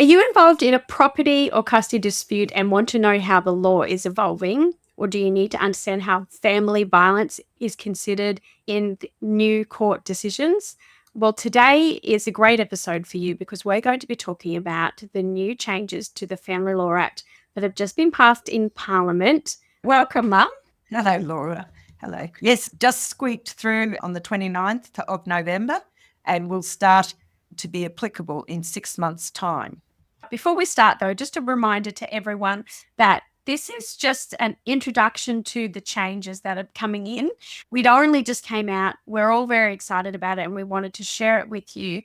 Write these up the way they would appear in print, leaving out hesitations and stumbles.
you involved in a property or custody dispute and want to know how the law is evolving? Or do you need to understand how family violence is considered in new court decisions? Well, today is a great episode for you because we're going to be talking about the new changes to the Family Law Act that have just been passed in Parliament. Welcome, Mum. Hello, Laura. Hello. Yes, just squeaked through on the 29th of November and will start to be applicable in 6 months' time. Before we start, though, just a reminder to everyone that this is just an introduction to the changes that are coming in. We'd only just came out. We're all very excited about it and we wanted to share it with you.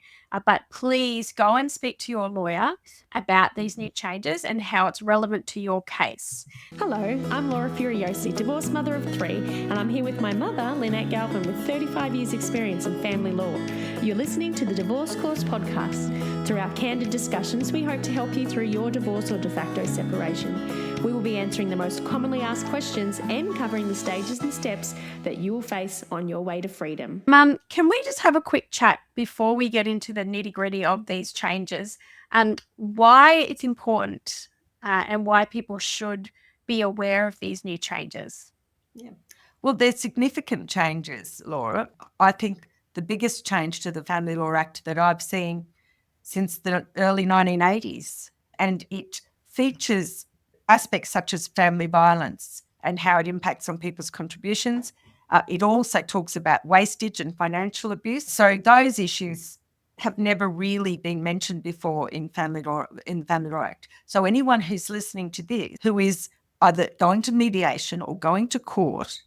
But please go and speak to your lawyer about these new changes and how it's relevant to your case. Hello, I'm Laura Furiosi, divorced mother of 3, and I'm here with my mother, Lynette Galvin, with 35 years' experience in family law. You're listening to the Divorce Course podcast. Through our candid discussions, we hope to help you through your divorce or de facto separation. We will be answering the most commonly asked questions and covering the stages and steps that you will face on your way to freedom. Mum, can we just have a quick chat before we get into the nitty-gritty of these changes and why it's important and why people should be aware of these new changes? Yeah. Well, there's significant changes, Laura. I think the biggest change to the Family Law Act that I've seen since the early 1980s, and it features aspects such as family violence and how it impacts on people's contributions. It also talks about wastage and financial abuse. So those issues have never really been mentioned before in the Family Law Act. So anyone who's listening to this, who is either going to mediation or going to court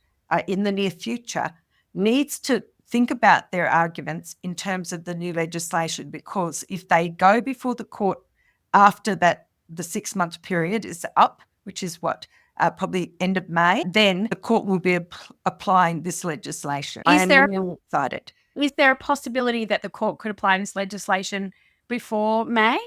in the near future, needs to think about their arguments in terms of the new legislation, because if they go before the court after that, the 6-month period is up, which is probably end of May, then the court will be applying this legislation. I am really excited. Is there a possibility that the court could apply this legislation before May?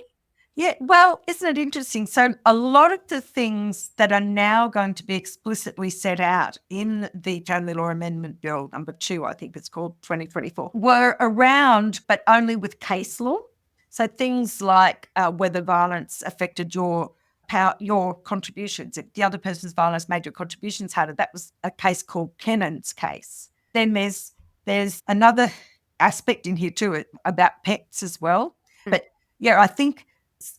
Yeah, well, isn't it interesting? So a lot of the things that are now going to be explicitly set out in the Family Law Amendment Bill number 2, I think it's called, 2024, were around, but only with case law. So things like whether violence affected your contributions. If the other person's violence made your contributions harder, that was a case called Kennan's case. Then there's another aspect in here too about pets as well. But yeah, I think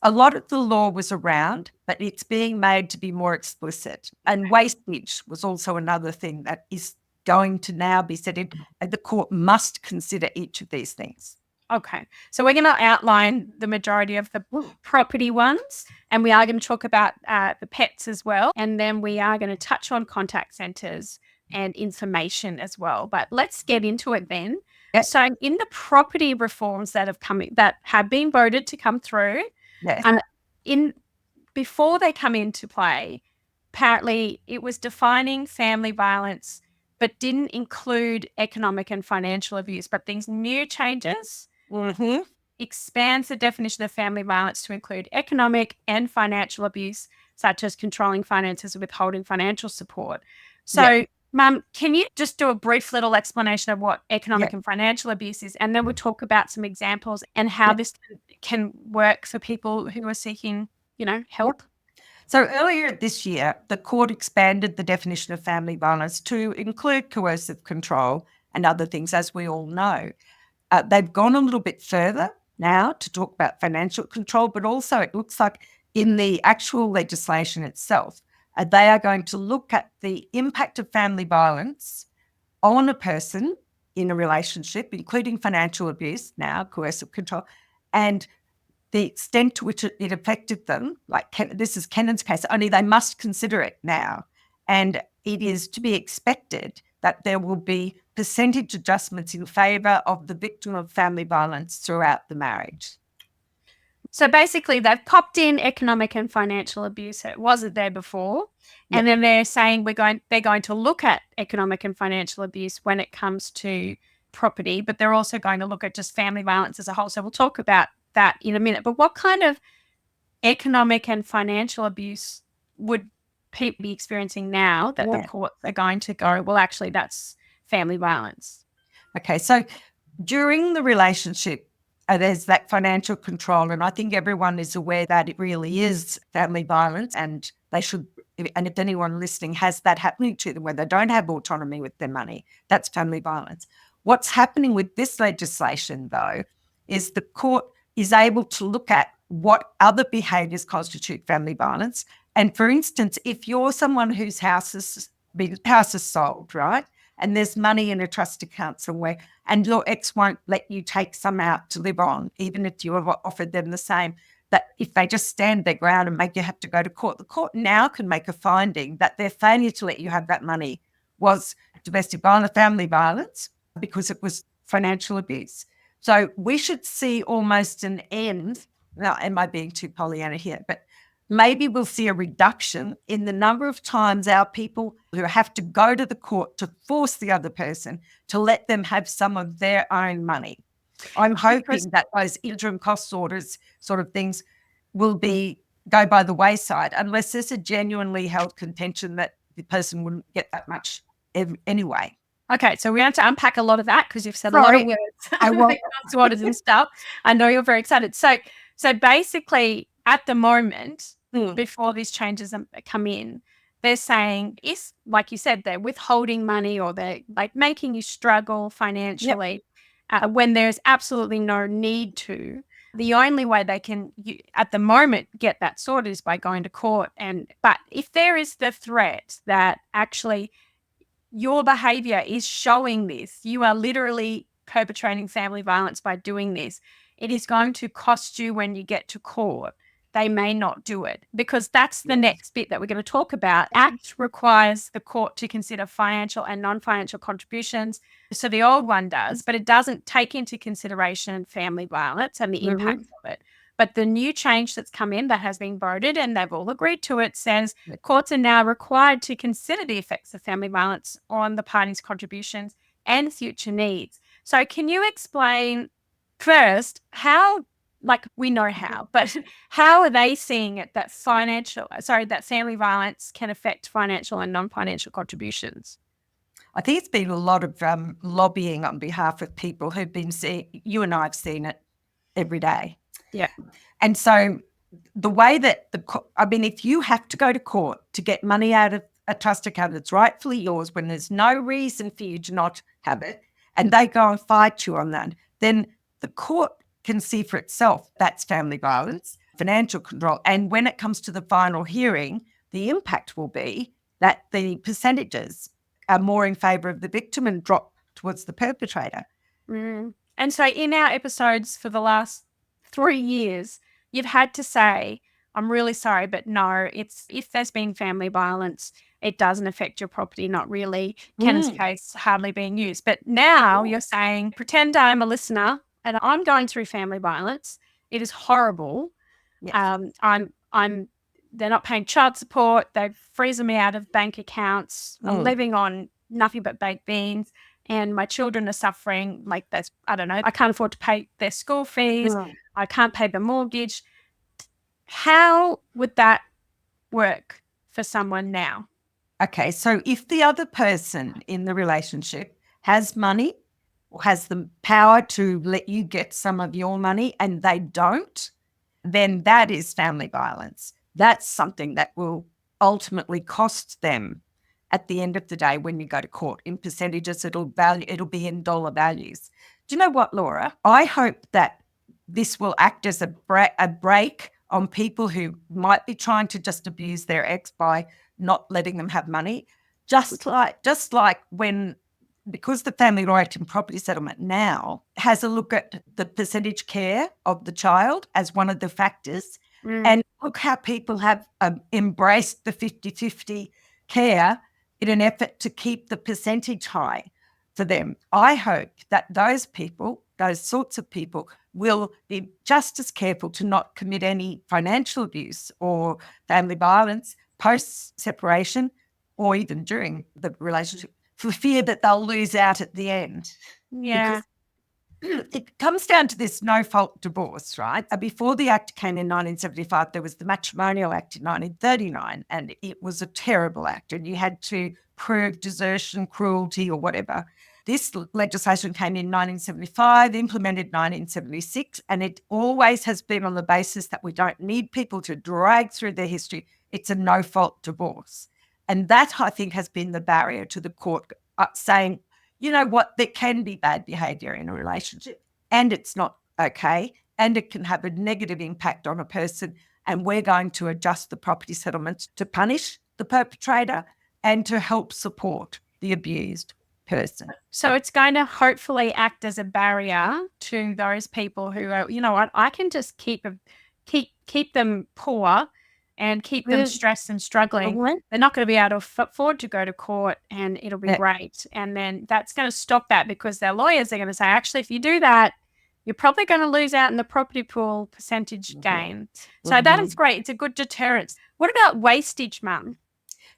a lot of the law was around, but it's being made to be more explicit. And wastage was also another thing that is going to now be said in. The court must consider each of these things. Okay, so we're going to outline the majority of the property ones, and we are going to talk about the pets as well, and then we are going to touch on contact centres and information as well. But let's get into it then. Yep. So in the property reforms that have been voted to come through, yes. Before they come into play, apparently it was defining family violence but didn't include economic and financial abuse. But these new changes expands the definition of family violence to include economic and financial abuse, such as controlling finances or withholding financial support. So, Mum, can you just do a brief little explanation of what economic and financial abuse is? And then we'll talk about some examples and how this can work for people who are seeking, help. So earlier this year, the court expanded the definition of family violence to include coercive control and other things, as we all know. They've gone a little bit further now to talk about financial control, but also it looks like in the actual legislation itself, they are going to look at the impact of family violence on a person in a relationship, including financial abuse now, coercive control, and the extent to which it affected them. Like this is Kennan's case, only they must consider it now. And it is to be expected that there will be percentage adjustments in favour of the victim of family violence throughout the marriage. So basically they've popped in economic and financial abuse. It wasn't there before. And then they're saying they're going to look at economic and financial abuse when it comes to property, but they're also going to look at just family violence as a whole. So we'll talk about that in a minute. But what kind of economic and financial abuse would people be experiencing now that the courts are going to go, well, actually, that's family violence? Okay, so during the relationship, there's that financial control. And I think everyone is aware that it really is family violence, and they should, and if anyone listening has that happening to them where they don't have autonomy with their money, that's family violence. What's happening with this legislation, though, is the court is able to look at what other behaviours constitute family violence. And for instance, if you're someone whose house is sold, right, and there's money in a trust account somewhere, and your ex won't let you take some out to live on, even if you have offered them the same, that if they just stand their ground and make you have to go to court, the court now can make a finding that their failure to let you have that money was domestic violence, family violence, because it was financial abuse. So we should see almost an end. Now, am I being too Pollyanna here? But maybe we'll see a reduction in the number of times our people who have to go to the court to force the other person to let them have some of their own money. I'm hoping that those interim cost orders sort of things will go by the wayside, unless there's a genuinely held contention that the person wouldn't get that much anyway. Okay, so we have to unpack a lot of that because you've said a lot of words. I won't. Cost orders and stuff. I know you're very excited. So basically, at the moment, before these changes come in, they're saying, if, like you said, they're withholding money or they're like making you struggle financially when there's absolutely no need to. The only way they can, at the moment, get that sorted is by going to court. But if there is the threat that actually your behavior is showing this, you are literally perpetrating family violence by doing this, it is going to cost you when you get to court. They may not do it because that's the next bit that we're going to talk about. Act requires the court to consider financial and non-financial contributions. So the old one does, but it doesn't take into consideration family violence and the impact of it. But the new change that's come in that has been voted and they've all agreed to it says courts are now required to consider the effects of family violence on the parties' contributions and future needs. So can you explain first how, like we know how, but how are they seeing it that that family violence can affect financial and non-financial contributions? I think it's been a lot of lobbying on behalf of people who've been seeing, you and I have seen it every day. Yeah. And so the way that if you have to go to court to get money out of a trust account that's rightfully yours when there's no reason for you to not have it, and they go and fight you on that, then the court can see for itself that's family violence, financial control. And when it comes to the final hearing, the impact will be that the percentages are more in favour of the victim and drop towards the perpetrator. And so in our episodes for the last 3 years, you've had to say, I'm really sorry, but no, if there's been family violence, it doesn't affect your property, not really. Kenneth's case hardly being used. But now you're saying, pretend I'm a listener and I'm going through family violence. It is horrible. Yes. They're not paying child support. They've freezing me out of bank accounts. I'm living on nothing but baked beans. And my children are suffering like this. I don't know. I can't afford to pay their school fees. I can't pay the mortgage. How would that work for someone now? Okay, so if the other person in the relationship has money or has the power to let you get some of your money and they don't, then that is family violence. That's something that will ultimately cost them at the end of the day when you go to court. In percentages, it'll be in dollar values. Do you know what, Laura? I hope that this will act as a break on people who might be trying to just abuse their ex by not letting them have money. Just like when, because the Family Law Act and Property Settlement now has a look at the percentage care of the child as one of the factors, and look how people have embraced the 50-50 care in an effort to keep the percentage high for them. I hope that those sorts of people will be just as careful to not commit any financial abuse or family violence post-separation or even during the relationship for fear that they'll lose out at the end. Yeah. Because it comes down to this no-fault divorce, right? Before the Act came in 1975, there was the Matrimonial Act in 1939, and it was a terrible act, and you had to prove desertion, cruelty, or whatever. this legislation came in 1975, implemented 1976, and it always has been on the basis that we don't need people to drag through their history. It's a no-fault divorce. And that, I think, has been the barrier to the court saying, you know what, there can be bad behaviour in a relationship and it's not okay and it can have a negative impact on a person, and we're going to adjust the property settlements to punish the perpetrator and to help support the abused person. So it's going to hopefully act as a barrier to those people who are, you know what, I can just keep them poor and keep them stressed and struggling. They're not going to be able to afford to go to court, and it'll be great. And then that's going to stop that, because their lawyers are going to say, actually, if you do that, you're probably going to lose out in the property pool percentage gain. So that is great. It's a good deterrent. What about wastage, Mum?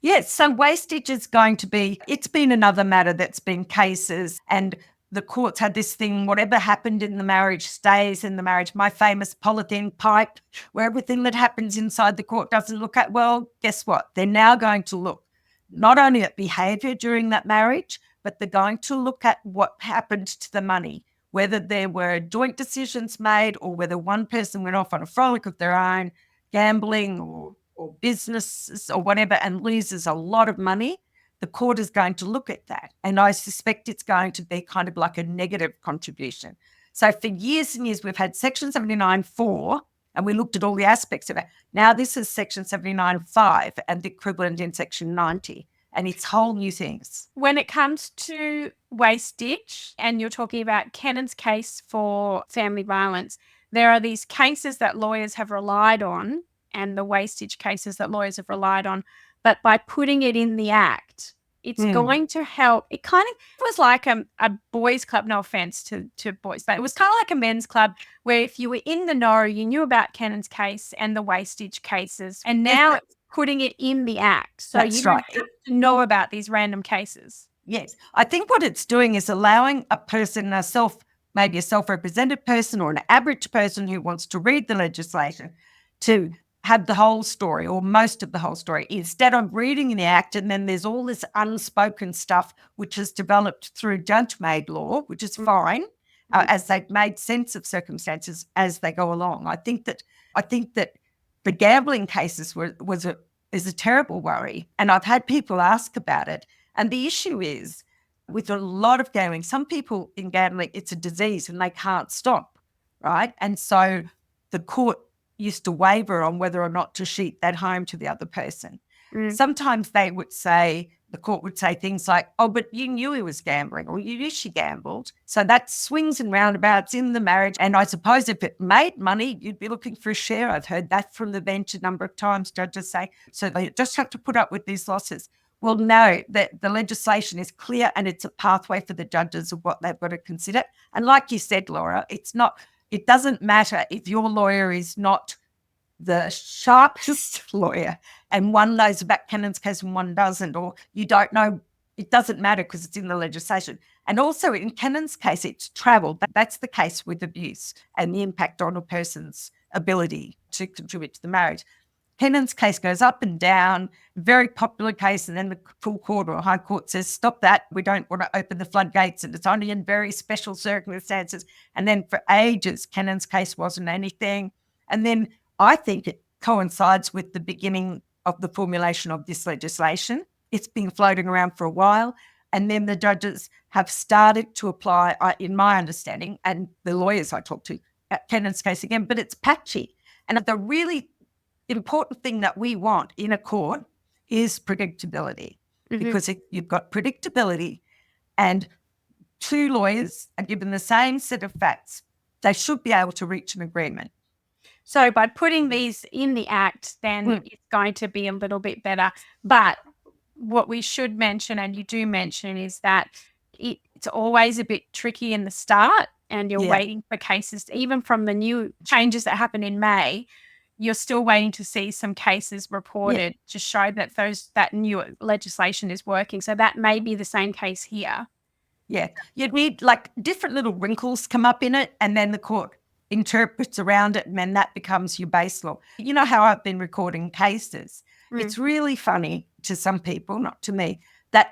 Yes, so wastage is going to be, it's been another matter that's been cases, and the courts had this thing, whatever happened in the marriage stays in the marriage. My famous polythene pipe, where everything that happens inside the court doesn't look at, well, guess what? They're now going to look not only at behaviour during that marriage, but they're going to look at what happened to the money, whether there were joint decisions made or whether one person went off on a frolic of their own, gambling or businesses or whatever, and loses a lot of money. The court is going to look at that. And I suspect it's going to be kind of like a negative contribution. So for years and years, we've had Section 79(4), and we looked at all the aspects of it. Now this is Section 79(5) and the equivalent in Section 90. And it's whole new things. When it comes to wastage, and you're talking about Kennan's case for family violence, there are these cases that lawyers have relied on, and the wastage cases that lawyers have relied on. But by putting it in the Act, it's going to help. It kind of was like a boys' club, no offence to boys, but it was kind of like a men's club where if you were in the know, you knew about Kennan's case and the wastage cases. And now it's putting it in the Act. So you don't have to know about these random cases. Yes. I think what it's doing is allowing a person, maybe a self-represented person or an average person who wants to read the legislation, to have the whole story or most of the whole story, instead of reading in the Act and then there's all this unspoken stuff which is developed through judge-made law, which is fine, as they've made sense of circumstances as they go along. I think that the gambling cases is a terrible worry, and I've had people ask about it. And the issue is, with a lot of gambling, some people in gambling, it's a disease and they can't stop, right? And so the court used to waver on whether or not to sheet that home to the other person. Sometimes the court would say things like, oh, but you knew he was gambling, or you knew she gambled. So that swings and roundabouts in the marriage. And I suppose if it made money, you'd be looking for a share. I've heard that from the bench a number of times, judges say. So they just have to put up with these losses. Well, no, the legislation is clear and it's a pathway for the judges of what they've got to consider. And like you said, Laura, it doesn't matter if your lawyer is not the sharpest lawyer and one knows about Kennan's case and one doesn't, or you don't know, it doesn't matter because it's in the legislation. And also in Kennan's case, it's travelled. That's the case with abuse and the impact on a person's ability to contribute to the marriage. Kennan's case goes up and down, very popular case, and then the full court or high court says, stop that, we don't want to open the floodgates and it's only in very special circumstances. And then for ages, Kennan's case wasn't anything. And then I think it coincides with the beginning of the formulation of this legislation. It's been floating around for a while, and then the judges have started to apply, in my understanding, and the lawyers I talked to, Kennan's case again, but it's patchy. And the really important thing that we want in a court is predictability, because if you've got predictability and two lawyers are given the same set of facts, they should be able to reach an agreement. So by putting these in the Act, then it's going to be a little bit better. But what we should mention, and you do mention, is that it's always a bit tricky in the start, and you're waiting for cases, even from the new changes that happened in May, you're still waiting to see some cases reported to show that that new legislation is working. So that may be the same case here. Yeah. You'd need like different little wrinkles come up in it, and then the court interprets around it, and then that becomes your base law. You know how I've been recording cases. It's really funny to some people, not to me, that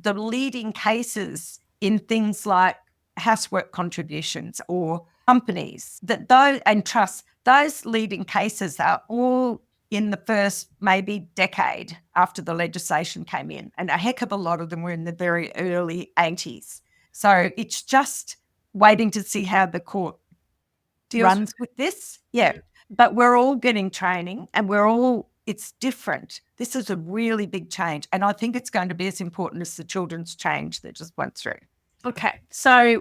the leading cases in things like housework contributions or companies, that those and trusts, those leading cases are all in the first maybe decade after the legislation came in, and a heck of a lot of them were in the very early 80s. So it's just waiting to see how the court runs with this. Yeah. But we're all getting training and it's different. This is a really big change. And I think it's going to be as important as the children's change that just went through. Okay. So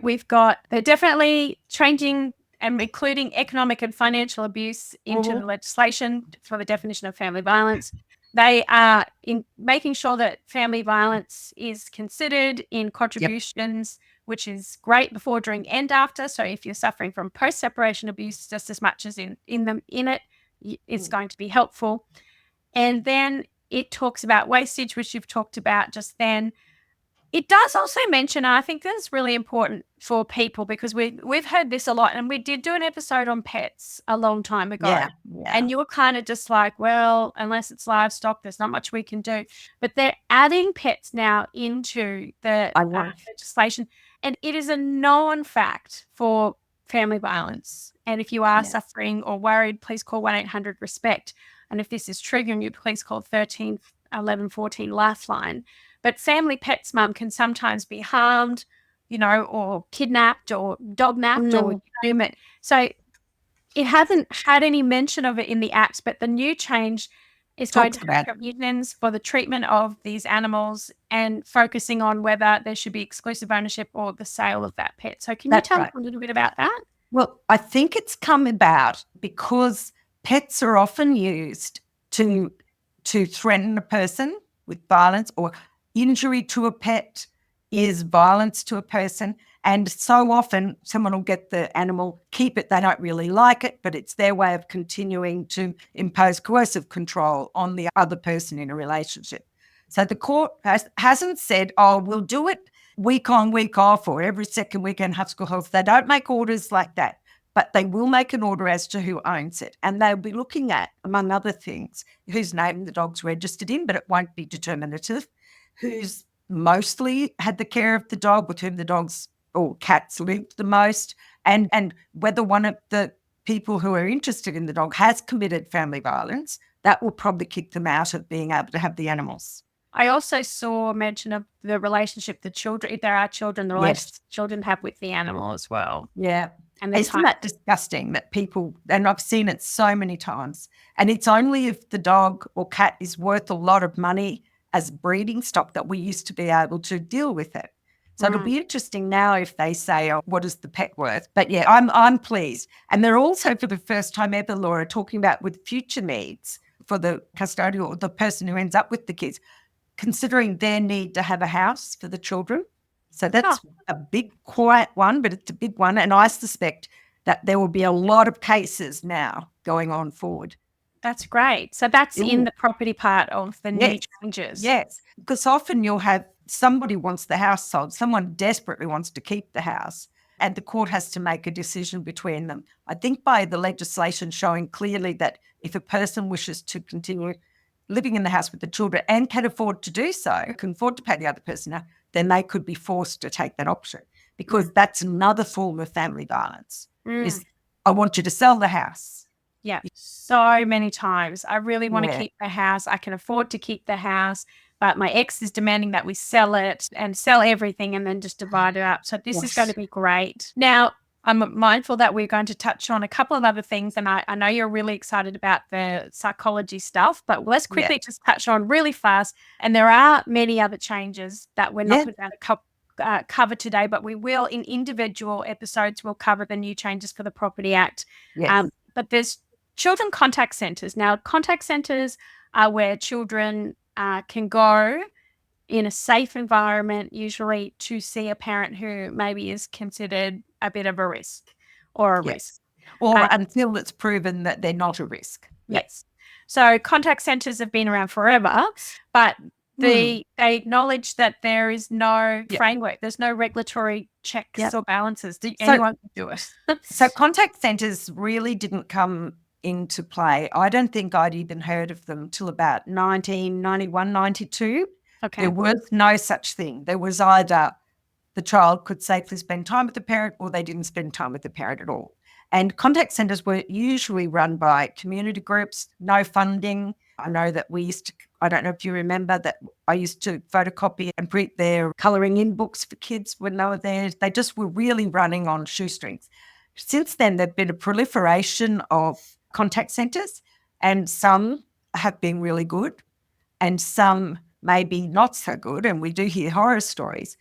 they're definitely changing and including economic and financial abuse into the legislation for the definition of family violence. They are in making sure that family violence is considered in contributions, which is great before, during, and after. So if you're suffering from post-separation abuse just as much as in it, it's going to be helpful. And then it talks about wastage, which you've talked about just then. It does also mention, I think this is really important for people because we've heard this a lot, and we did do an episode on pets a long time ago. Yeah. And you were kind of just like, well, unless it's livestock, there's not much we can do. But they're adding pets now into the legislation, and it is a known fact for family violence. And if you are suffering or worried, please call 1-800-RESPECT. And if this is triggering you, please call 13 11 14 Lifeline. But family pets, Mum, can sometimes be harmed, or kidnapped or dog-napped or you name it. So it hasn't had any mention of it in the Act, but the new change is going to have provisions for the treatment of these animals and focusing on whether there should be exclusive ownership or the sale of that pet. So can you tell us a little bit about that? Well, I think it's come about because pets are often used to threaten a person with violence, or injury to a pet is violence to a person. And so often someone will get the animal, keep it, they don't really like it, but it's their way of continuing to impose coercive control on the other person in a relationship. So the court hasn't said, oh, we'll do it week on, week off, or every second weekend, Husker Health. They don't make orders like that, but they will make an order as to who owns it. And they'll be looking at, among other things, whose name the dog's registered in, but it won't be determinative, who's mostly had the care of the dog, with whom the dogs or cats lived the most, and whether one of the people who are interested in the dog has committed family violence. That will probably kick them out of being able to have the animals. I also saw mention of the relationship the children, if there are children, the relationship children have with the animal as well. Yeah. And isn't that disgusting that people, and I've seen it so many times, and it's only if the dog or cat is worth a lot of money as breeding stock that we used to be able to deal with it. So it'll be interesting now if they say, oh, what is the pet worth? But yeah, I'm pleased. And they're also, for the first time ever, Laura, talking about with future needs for the custodial or the person who ends up with the kids, considering their need to have a house for the children. So that's a big, quiet one, but it's a big one. And I suspect that there will be a lot of cases now going on forward. That's great. So that's in the property part of the new changes. Yes, because often you'll have somebody wants the house sold, someone desperately wants to keep the house, and the court has to make a decision between them. I think by the legislation showing clearly that if a person wishes to continue living in the house with the children and can afford to do so, can afford to pay the other person, then they could be forced to take that option, because that's another form of family violence. Is I want you to sell the house. Yeah, so many times. I really want to keep the house. I can afford to keep the house, but my ex is demanding that we sell it and sell everything and then just divide it up. So this is going to be great. Now, I'm mindful that we're going to touch on a couple of other things, and I know you're really excited about the psychology stuff, but let's quickly just touch on really fast. And there are many other changes that we're not going to cover today, but we will in individual episodes. We'll cover the new changes for the Property Act. But there's children contact centres. Now, contact centres are where children can go in a safe environment, usually to see a parent who maybe is considered a bit of a risk or a risk. Or until it's proven that they're not a risk. Yes. So contact centres have been around forever, but they acknowledge that there is no framework. There's no regulatory checks or balances. Anyone can do it. So contact centres really didn't come into play. I don't think I'd even heard of them till about 1991, 92. Okay. There was no such thing. There was either the child could safely spend time with the parent, or they didn't spend time with the parent at all. And contact centres were usually run by community groups, no funding. I know that I don't know if you remember that I used to photocopy and print their colouring in books for kids when they were there. They just were really running on shoestrings. Since then, there's been a proliferation of contact centres, and some have been really good and some maybe not so good. And we do hear horror stories,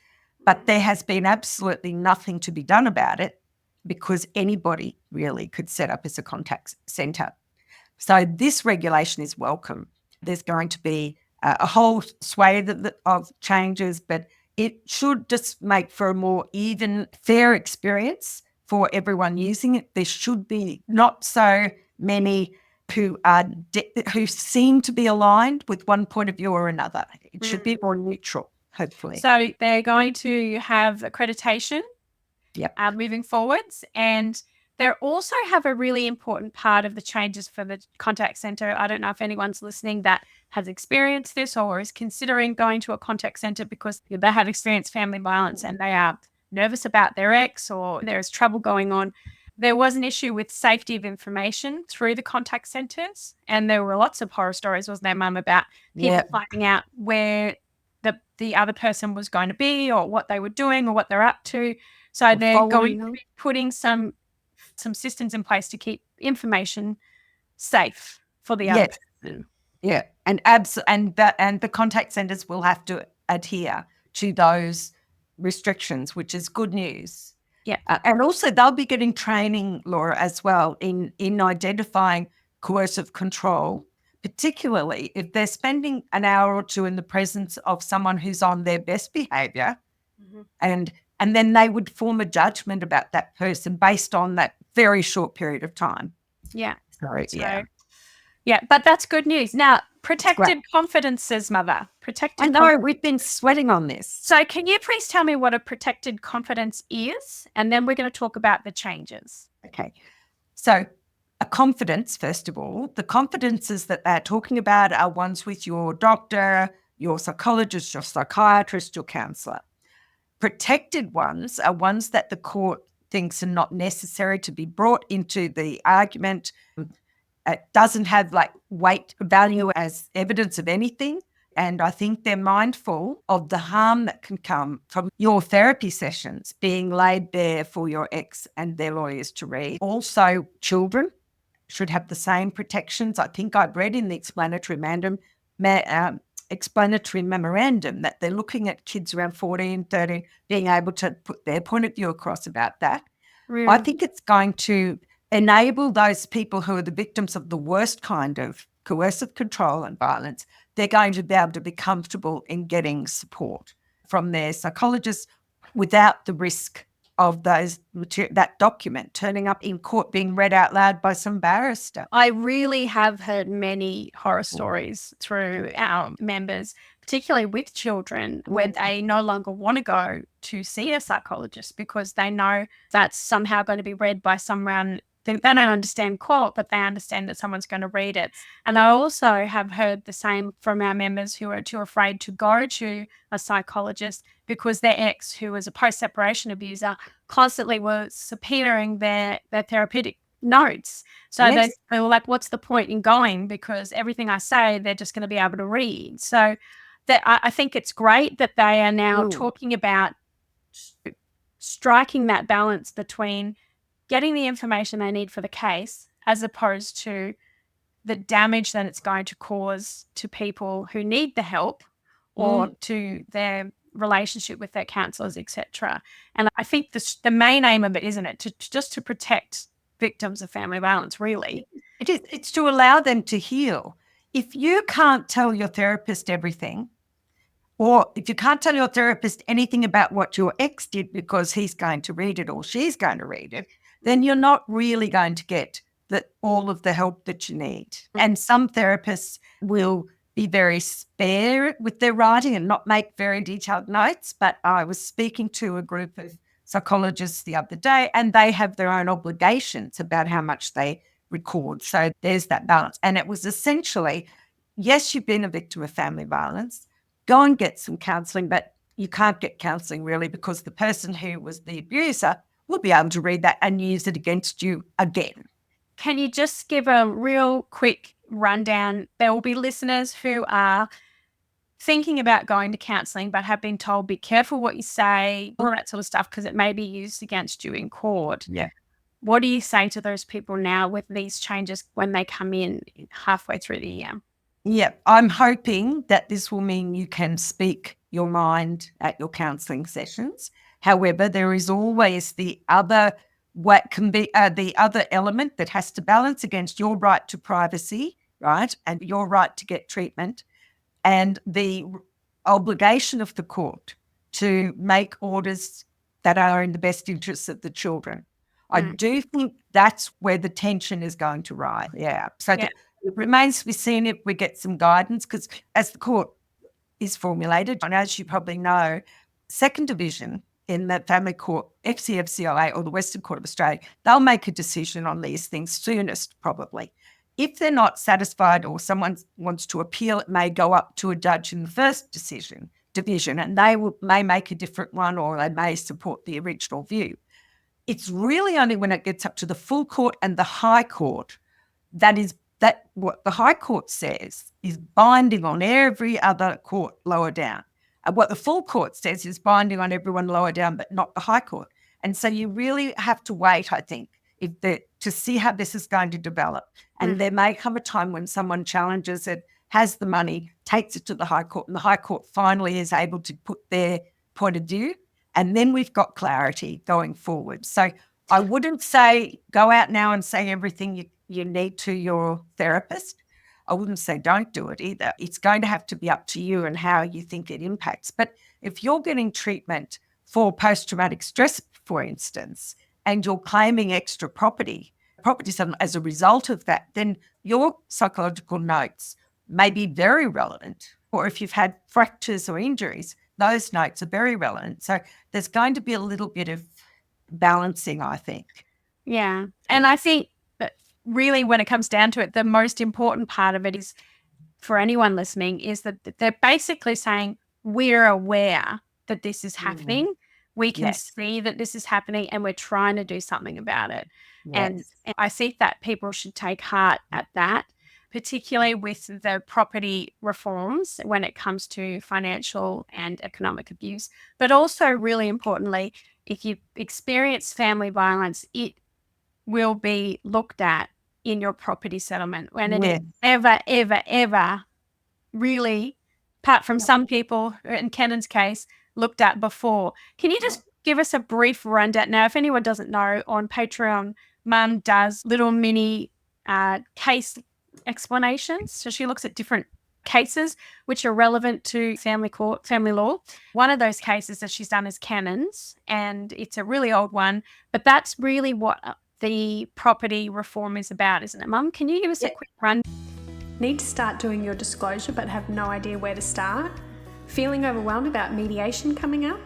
but there has been absolutely nothing to be done about it because anybody really could set up as a contact centre. So this regulation is welcome. There's going to be a whole swathe of changes, but it should just make for a more even, fair experience for everyone using it. There should be not so many who seem to be aligned with one point of view or another. It should be more neutral, hopefully. So they're going to have accreditation moving forwards, and they also have a really important part of the changes for the contact centre. I don't know if anyone's listening that has experienced this or is considering going to a contact centre because they have experienced family violence and they are nervous about their ex or there is trouble going on. There was an issue with safety of information through the contact centres, and there were lots of horror stories, wasn't there, Mum, about people finding out where the other person was going to be or what they were doing or what they're up to. So they're going to be putting some systems in place to keep information safe for the other person. Yeah, and the contact centres will have to adhere to those restrictions, which is good news. Yeah, and also they'll be getting training, Laura, as well in identifying coercive control, particularly if they're spending an hour or two in the presence of someone who's on their best behaviour, and then they would form a judgment about that person based on that very short period of time. Yeah. Yeah, but that's good news. Now, protected confidences, Mother. I know, we've been sweating on this. So can you please tell me what a protected confidence is? And then we're going to talk about the changes. Okay. So a confidence, first of all, the confidences that they're talking about are ones with your doctor, your psychologist, your psychiatrist, your counsellor. Protected ones are ones that the court thinks are not necessary to be brought into the argument. It doesn't have weight value as evidence of anything. And I think they're mindful of the harm that can come from your therapy sessions being laid bare for your ex and their lawyers to read. Also, children should have the same protections. I think I've read in the explanatory memorandum that they're looking at kids around 14, 13, being able to put their point of view across about that. Really? I think it's going to enable those people who are the victims of the worst kind of coercive control and violence. They're going to be able to be comfortable in getting support from their psychologist without the risk of that document turning up in court being read out loud by some barrister. I really have heard many horror stories through our members, particularly with children, where they no longer want to go to see a psychologist because they know that's somehow going to be read by someone. They don't understand quote, but they understand that someone's going to read it. And I also have heard the same from our members who are too afraid to go to a psychologist because their ex, who was a post-separation abuser, constantly was subpoenaing their therapeutic notes. So they were like, what's the point in going? Because everything I say, they're just going to be able to read. So I think it's great that they are now talking about striking that balance between getting the information they need for the case as opposed to the damage that it's going to cause to people who need the help or to their relationship with their counsellors, etc. And I think the main aim of it, isn't it, to protect victims of family violence, really. It is. It's to allow them to heal. If you can't tell your therapist everything, or if you can't tell your therapist anything about what your ex did because he's going to read it or she's going to read it, then you're not really going to get all of the help that you need. And some therapists will be very spare with their writing and not make very detailed notes. But I was speaking to a group of psychologists the other day, and they have their own obligations about how much they record. So there's that balance. And it was essentially, yes, you've been a victim of family violence, go and get some counselling, but you can't get counselling really, because the person who was the abuser will be able to read that and use it against you again. Can you just give a real quick rundown? There will be listeners who are thinking about going to counselling but have been told, be careful what you say, all that sort of stuff, because it may be used against you in court. Yeah. What do you say to those people now with these changes when they come in halfway through the year? Yeah, I'm hoping that this will mean you can speak your mind at your counselling sessions. However, there is always the other what can be the other element that has to balance against your right to privacy, right, and your right to get treatment, and the obligation of the court to make orders that are in the best interests of the children. I do think that's where the tension is going to rise. Yeah. So Yeah. it remains to be seen if we get some guidance, because as the court is formulated, and as you probably know, second division in the family court, FCFCOA or the Western Court of Australia, they'll make a decision on these things soonest probably. If they're not satisfied or someone wants to appeal, it may go up to a judge in the first division, and they may make a different one, or they may support the original view. It's really only when it gets up to the full court and the high court that what the high court says is binding on every other court lower down. And what the full court says is binding on everyone lower down, but not the high court. And so you really have to wait, I think, to see how this is going to develop. And there may come a time when someone challenges it, has the money, takes it to the high court, and the high court finally is able to put their point of view. And then we've got clarity going forward. So I wouldn't say go out now and say everything you need to your therapist. I wouldn't say don't do it either. It's going to have to be up to you and how you think it impacts. But if you're getting treatment for post-traumatic stress, for instance, and you're claiming extra property as a result of that, then your psychological notes may be very relevant. Or if you've had fractures or injuries, those notes are very relevant. So there's going to be a little bit of balancing, I think. Yeah. And I think that really when it comes down to it, the most important part of it is for anyone listening is that they're basically saying we're aware that this is happening. We can see that this is happening and we're trying to do something about it. And I think that people should take heart at that, particularly with the property reforms when it comes to financial and economic abuse. But also, really importantly, if you experience family violence, it will be looked at in your property settlement. When it is ever really, apart from some people, in Kennan's case, looked at before. Can you just give us a brief rundown? Now, if anyone doesn't know, on Patreon, Mum does little mini case explanations. So she looks at different cases which are relevant to family law. One of those cases that she's done is Cannon's, and it's a really old one, but that's really what the property reform is about, isn't it, Mum? Can you give us a quick run? Need to start doing your disclosure but have no idea where to start? Feeling overwhelmed about mediation coming up?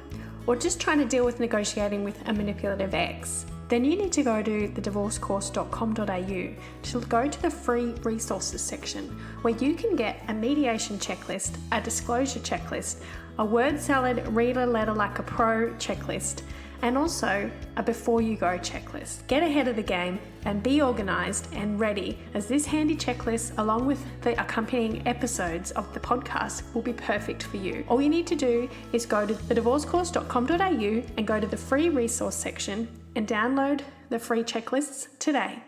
Or just trying to deal with negotiating with a manipulative ex? Then you need to go to thedivorcecourse.com.au to go to the free resources section where you can get a mediation checklist, a disclosure checklist, a word salad, read a letter like a pro checklist, and also a before you go checklist. Get ahead of the game and be organised and ready, as this handy checklist along with the accompanying episodes of the podcast will be perfect for you. All you need to do is go to thedivorcecourse.com.au and go to the free resource section and download the free checklists today.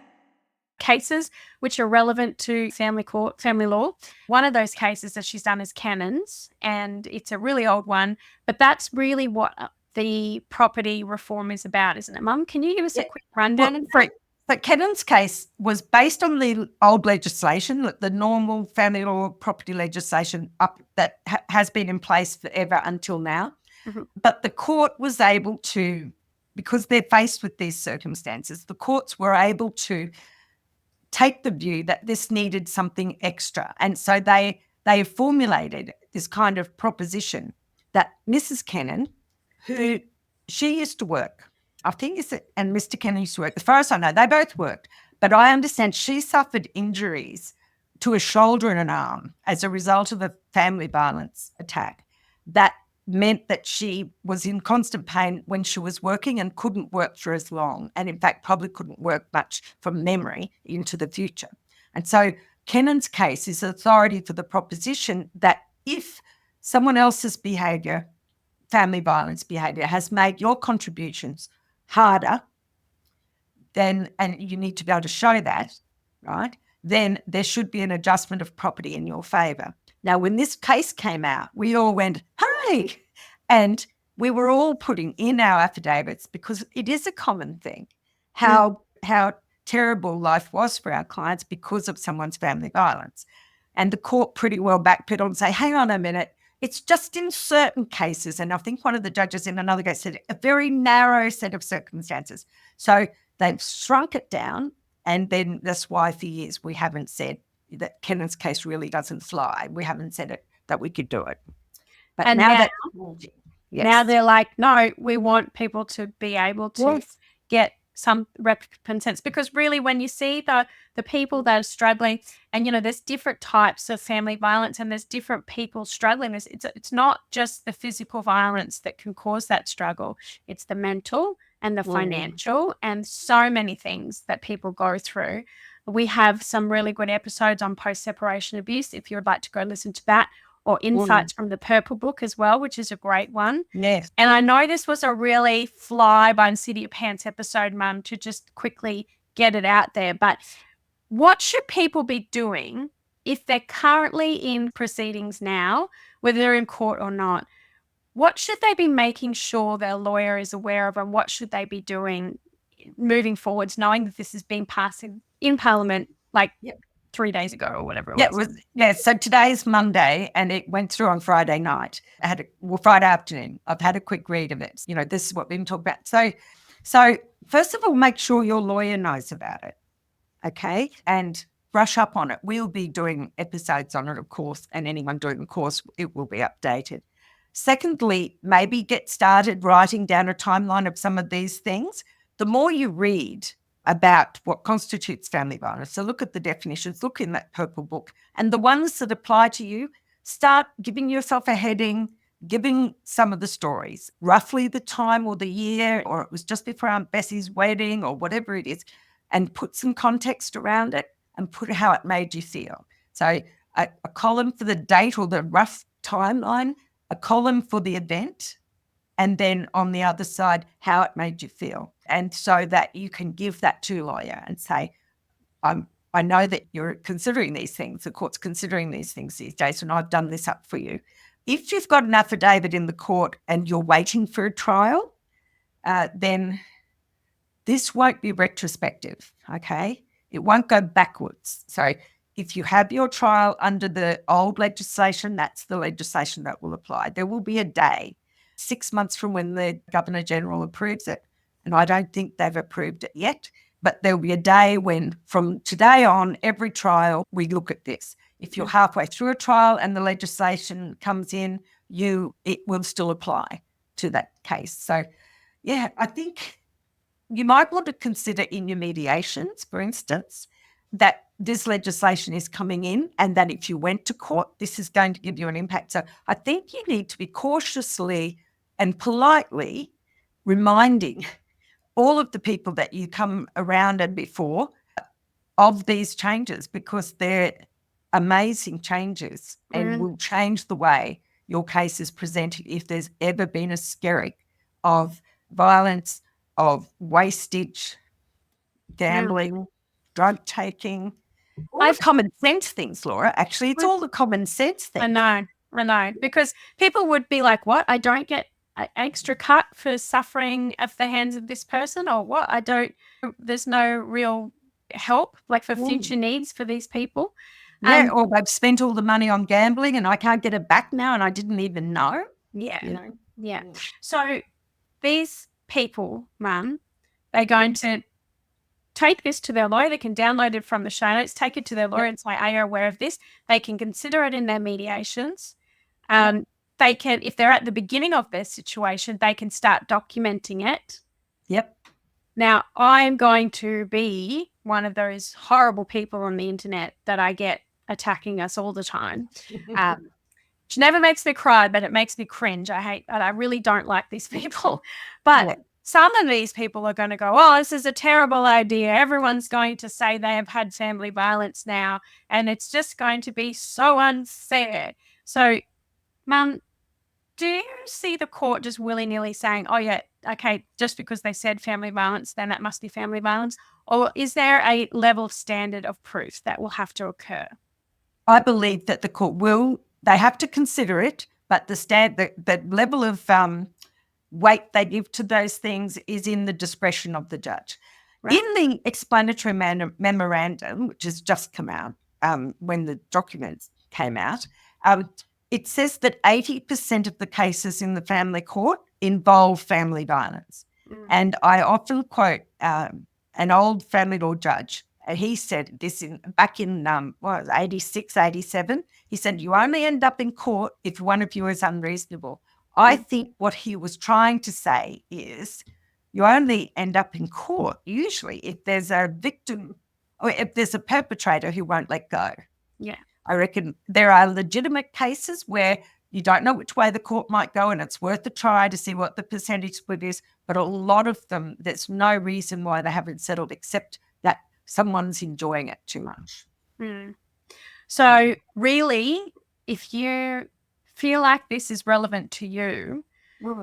Cases which are relevant to family law. One of those cases that she's done is Cannon's, and it's a really old one, but that's really what the property reform is about, isn't it, Mum? Can you give us a quick rundown? But Cannon's case was based on the old legislation, the normal family law property legislation that has been in place forever until now. Mm-hmm. But the court was able to, because they're faced with these circumstances, the courts were able to take the view that this needed something extra. And so they formulated this kind of proposition that Mrs. Cannon, who she used to work, I think and Mr. Cannon used to work. As far as I know, they both worked. But I understand she suffered injuries to a shoulder and an arm as a result of a family violence attack that meant that she was in constant pain when she was working and couldn't work for as long, and in fact probably couldn't work much from memory into the future. And so Kennan's case is authority for the proposition that if someone else's behaviour, family violence behaviour, has made your contributions harder, then, and you need to be able to show that, right, then there should be an adjustment of property in your favour. Now, when this case came out, we all went, hooray! And we were all putting in our affidavits, because it is a common thing, how terrible life was for our clients because of someone's family violence. And the court pretty well backpedaled and say, hang on a minute, it's just in certain cases. And I think one of the judges in another case said a very narrow set of circumstances. So they've shrunk it down, and then that's why for years we haven't said that Kennan's case really doesn't fly. We haven't said it that we could do it. But And now now they're like, no, we want people to be able to get some recompense, because really when you see the people that are struggling, and there's different types of family violence and there's different people struggling, it's not just the physical violence that can cause that struggle, it's the mental and the financial and so many things that people go through. We have some really good episodes on post-separation abuse if you would like to go listen to that, or insights from the Purple Book as well, which is a great one. Yes. And I know this was a really fly by the seat of your pants episode, Mum, to just quickly get it out there. But what should people be doing if they're currently in proceedings now, whether they're in court or not? What should they be making sure their lawyer is aware of, and what should they be doing moving forwards, knowing that this has been passed in Parliament 3 days ago or whatever it was? So today's Monday and it went through on Friday night. Friday afternoon. I've had a quick read of it. This is what we've been talking about. So first of all, make sure your lawyer knows about it, okay? And brush up on it. We'll be doing episodes on it, of course, and anyone doing the course, it will be updated. Secondly, maybe get started writing down a timeline of some of these things. The more you read about what constitutes family violence, so look at the definitions, look in that Purple Book, and the ones that apply to you, start giving yourself a heading, giving some of the stories, roughly the time or the year, or it was just before Aunt Bessie's wedding or whatever it is, and put some context around it and put how it made you feel. So a column for the date or the rough timeline, a column for the event, and then on the other side, how it made you feel. And so that you can give that to a lawyer and say, I know that you're considering these things, the court's considering these things these days, and I've done this up for you. If you've got an affidavit in the court and you're waiting for a trial, then this won't be retrospective, okay? It won't go backwards. So if you have your trial under the old legislation, that's the legislation that will apply. There will be a day, 6 months from when the Governor-General approves it, and I don't think they've approved it yet, but there'll be a day when from today on, every trial, we look at this. If you're halfway through a trial and the legislation comes in, it will still apply to that case. So, yeah, I think you might want to consider in your mediations, for instance, that this legislation is coming in and that if you went to court, this is going to give you an impact. So I think you need to be cautiously and politely reminding all of the people that you come around and before of these changes, because they're amazing changes and will change the way your case is presented if there's ever been a skerrick of violence, of wastage, gambling, drug taking, all the common sense things, Laura. Actually, it's all the common sense things. I know. Because people would be like, what? I don't get an extra cut for suffering at the hands of this person, or what? There's no real help, for future needs for these people. Yeah, or they've spent all the money on gambling and I can't get it back now and I didn't even know. Yeah. Yeah. So these people, Mum, they're going to take this to their lawyer. They can download it from the show notes, take it to their lawyer and say, are you aware of this? They can consider it in their mediations. They can, if they're at the beginning of their situation, they can start documenting it. Yep. Now, I'm going to be one of those horrible people on the internet that I get attacking us all the time. which never makes me cry, but it makes me cringe. I really don't like these people. But some of these people are going to go, oh, this is a terrible idea. Everyone's going to say they have had family violence now, and it's just going to be so unfair. So, Mum, do you see the court just willy-nilly saying, oh, yeah, okay, just because they said family violence, then that must be family violence? Or is there a level of standard of proof that will have to occur? I believe that the court they have to consider it, but the level of weight they give to those things is in the discretion of the judge. Right. In the explanatory memorandum, which has just come out when the documents came out, it says that 80% of the cases in the family court involve family violence. And I often quote an old family law judge. He said this back in 86, 87. He said, you only end up in court if one of you is unreasonable. I think what he was trying to say is you only end up in court usually if there's a victim or if there's a perpetrator who won't let go. Yeah. I reckon there are legitimate cases where you don't know which way the court might go and it's worth a try to see what the percentage split is. But a lot of them, there's no reason why they haven't settled except that someone's enjoying it too much. So really, if you feel like this is relevant to you,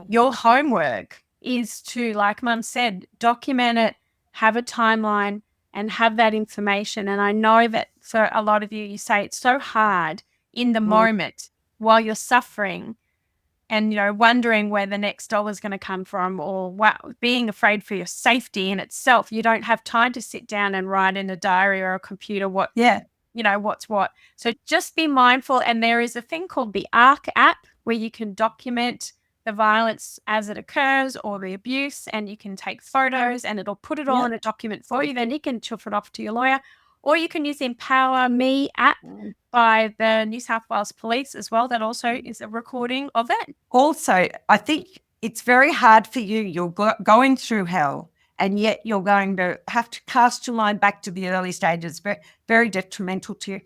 your homework is to, like Mum said, document it, have a timeline, and have that information. And I know that for a lot of you, you say it's so hard in the moment while you're suffering and, wondering where the next dollar is going to come from, or being afraid for your safety in itself. You don't have time to sit down and write in a diary or a computer what's what. So just be mindful. And there is a thing called the ARC app where you can document the violence as it occurs or the abuse, and you can take photos and it'll put it all in a document for you. Then you can chuff it off to your lawyer, or you can use the Empower Me app by the New South Wales Police as well. That also is a recording of it. Also, I think it's very hard for you. You're going through hell, and yet you're going to have to cast your mind back to the early stages. Very, very detrimental to you.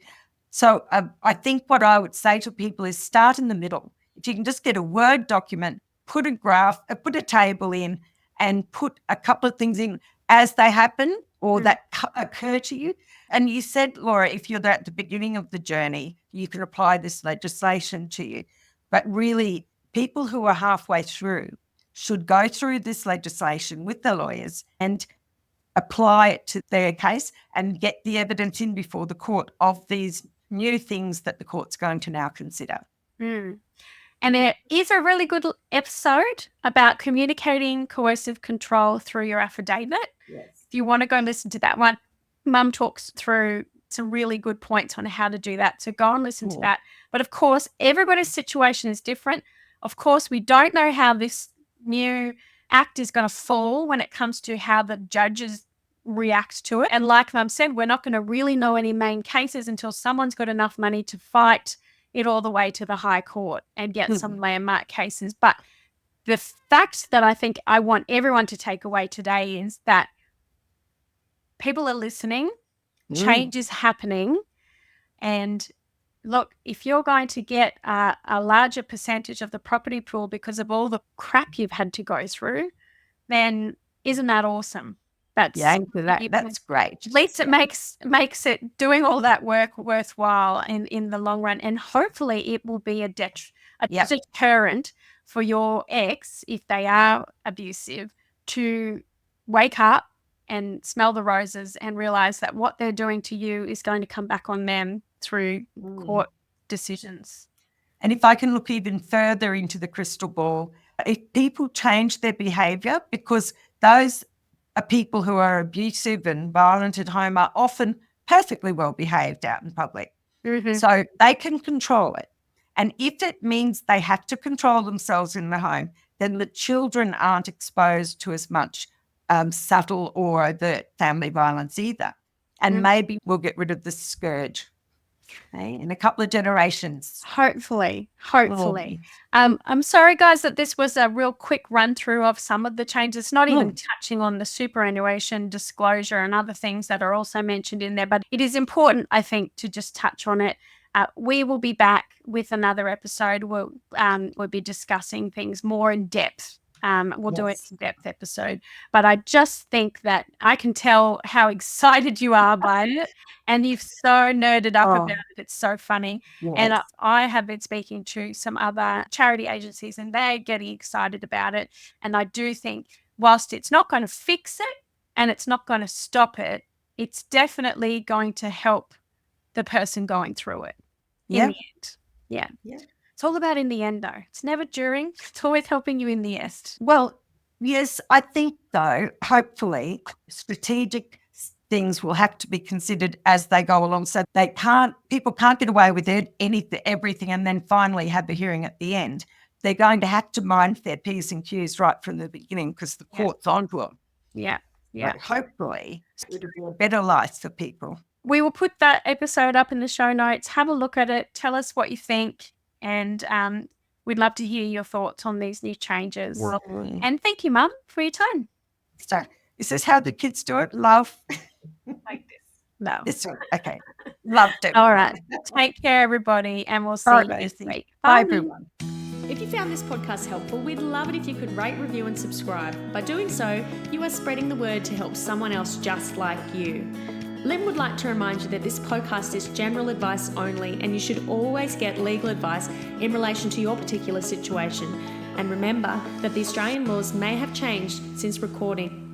So I think what I would say to people is start in the middle. If you can just get a Word document, put a graph, put a table in, and put a couple of things in as they happen or that occur to you. And you said, Laura, if you're at the beginning of the journey, you can apply this legislation to you. But really, people who are halfway through should go through this legislation with their lawyers and apply it to their case and get the evidence in before the court of these new things that the court's going to now consider. And there is a really good episode about communicating coercive control through your affidavit. Yes. If you want to go listen to that one, Mum talks through some really good points on how to do that. So go and listen to that. But of course, everybody's situation is different. Of course, we don't know how this new act is going to fall when it comes to how the judges react to it. And like Mum said, we're not going to really know any main cases until someone's got enough money to fight it all the way to the High Court and get some landmark cases. But the fact that I think I want everyone to take away today is that people are listening, change is happening, and look, if you're going to get a larger percentage of the property pool because of all the crap you've had to go through, then isn't that awesome? That's great. At least it makes it doing all that work worthwhile in the long run, and hopefully it will be a deterrent for your ex, if they are abusive, to wake up and smell the roses and realize that what they're doing to you is going to come back on them through court decisions. And if I can look even further into the crystal ball, if people change their behaviour, because those are people who are abusive and violent at home are often perfectly well behaved out in public. So they can control it. And if it means they have to control themselves in the home, then the children aren't exposed to as much subtle or overt family violence either. And maybe we'll get rid of the scourge in a couple of generations. Hopefully. I'm sorry, guys, that this was a real quick run through of some of the changes, not even touching on the superannuation disclosure and other things that are also mentioned in there. But it is important, I think, to just touch on it. We will be back with another episode. We'll be discussing things more in depth. We'll do an in-depth episode. But I just think that I can tell how excited you are by it, and you've so nerded up about it. It's so funny. Yes. And I have been speaking to some other charity agencies, and they're getting excited about it. And I do think whilst it's not going to fix it and it's not going to stop it, it's definitely going to help the person going through it in the end. Yeah. It's all about in the end, though. It's never during. It's always helping you in the end. Well, yes, I think, though, hopefully strategic things will have to be considered as they go along. So people can't get away with everything and then finally have the hearing at the end. They're going to have to mind their P's and Q's right from the beginning because the court's onto them. Yeah. But hopefully it'll be a better life for people. We will put that episode up in the show notes. Have a look at it. Tell us what you think. And we'd love to hear your thoughts on these new changes. And thank you, Mum, for your time. So is this how the kids do it? Love? Like this. No. This one. Okay. Loved it. All right. Take care, everybody, and we'll see you next week. Bye, everyone. If you found this podcast helpful, we'd love it if you could rate, review and subscribe. By doing so, you are spreading the word to help someone else just like you. Lynn would like to remind you that this podcast is general advice only, and you should always get legal advice in relation to your particular situation. And remember that the Australian laws may have changed since recording.